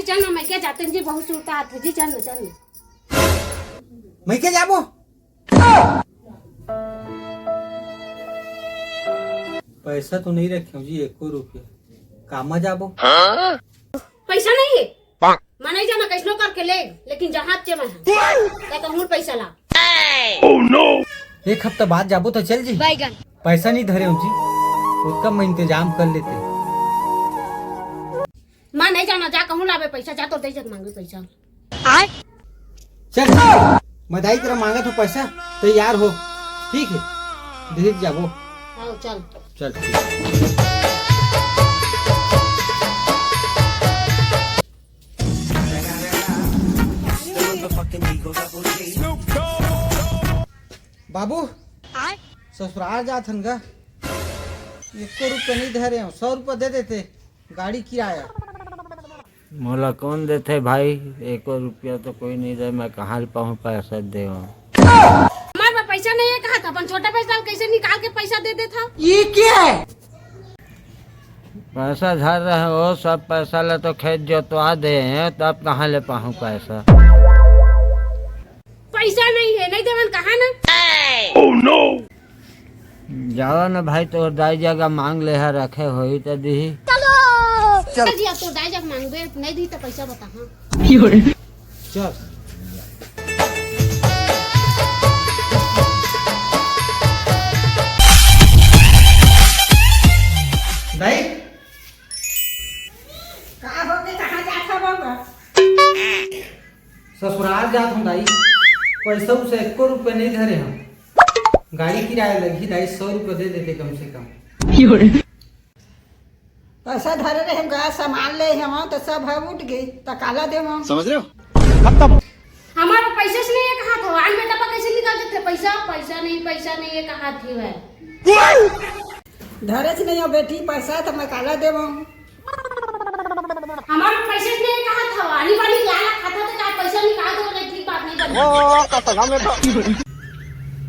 चल ना मैं क्या जाते जी बहुत सूरता हाथ जी चल ना मैं क्या जाबो पैसा तो नहीं रखे जी 1 रुपया कामा जाबो पैसा नहीं है मैं नहीं जाना कैसनो करके ले लेकिन जहाज चे मैं क्या कहूँ पैसा ला एक हफ्ता बाद जाबो तो चल जी बैगन पैसा नहीं धरे जी उसका मैं इंतजाम कर लेते मैं नहीं जाना जा कहूँ लावे पैसा जा तो दे जग मांगे पैसा चल मैं दाई तरह मांगा तो पैसा तैयार हो ठीक है धीरे जाबो आओ चल चल बाबू ससुराल जात हन गा 1 रुपया नहीं धरे 100 रुपया दे देते गाड़ी किराया मोला कौन देते भाई 1 रुपया तो कोई नहीं दे मैं कहाँ पाऊँ पैसा दे हमारे पास पैसा नहीं है कहा था अपन छोटा पैसा कैसे निकाल के पैसा दे देता ये क्या है पैसा धर रहे हो सब पैसा ले तो खेत जोतवा दे हैं तब कहाँ ले पाऊँ पैसा पैसा नहीं है नहीं देवन कहा ना जाओ ना भाई तो दाई जगह मांग ले है रखे हो तो दी चल जी अब तो दाई जग मांगबे नहीं दी तो पैसा बता हाँ चल दाई ससुराल जात हूँ दाई पैसा उसे 1 रुपया नहीं धरे हम गाड़ी किराया लगी दाई 100 रुपया दे देते कम से कम पैसा धरे रहे हम गा सामान ले हम तो सब है उठ गई तो काला दे हम समझ रहे हो हमारा पैसे से नहीं है कहा था आज बेटा पर कैसे निकाल देते पैसा नहीं है कहा थी वह धरे से नहीं हो बेटी पैसा तो मैं काला दे हम हमारे पैसे से नहीं कहा था आने वाली लाला खाता तो क्या पैसा निकाल दो नहीं ठीक बात नहीं बनी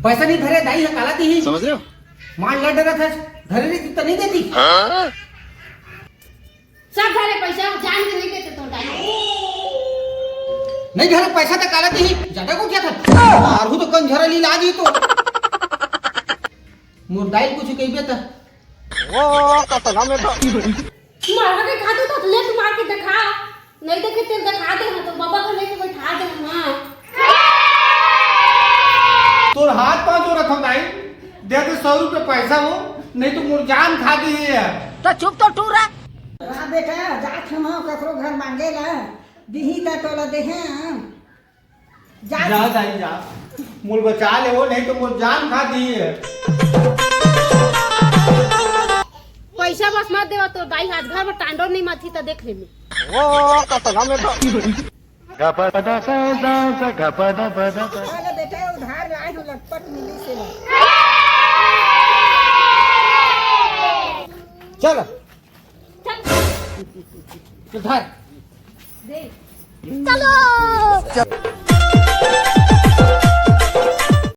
पैसा नहीं धरे दाई है काला दी समझ रहे हो मान लड़ रहा था धरे नहीं तो नहीं देती सब धरे पैसा जान के नहीं देते तो डाल नहीं धरे पैसा तो काला दी ज्यादा को क्या था मारू तो कन झरा ली लाजी तो मुर्दाई कुछ कही बेटा मारा के खा दो तो ले मार के दिखा नहीं देखे तेल दिखा दे तो बाबा को लेके बैठा दे हां तोर हाथ पांव तो रखो दाई दे दे 100 रुपया पैसा हो नहीं तो मुर जान खा दी है तो चुप तो टूरा हां बेटा जात हम ककरो घर मांगे ला दिही ता तोला दे हैं जा दाई जा मुर बचा ले हो नहीं तो मुर जान खा दी है पैसा बस मत देवा तो दाई हाथ घर में टांडो नहीं माथी तो देख लेमी अरे बेटा उधार आए हो लटपट मिली से चल उधर दे चलो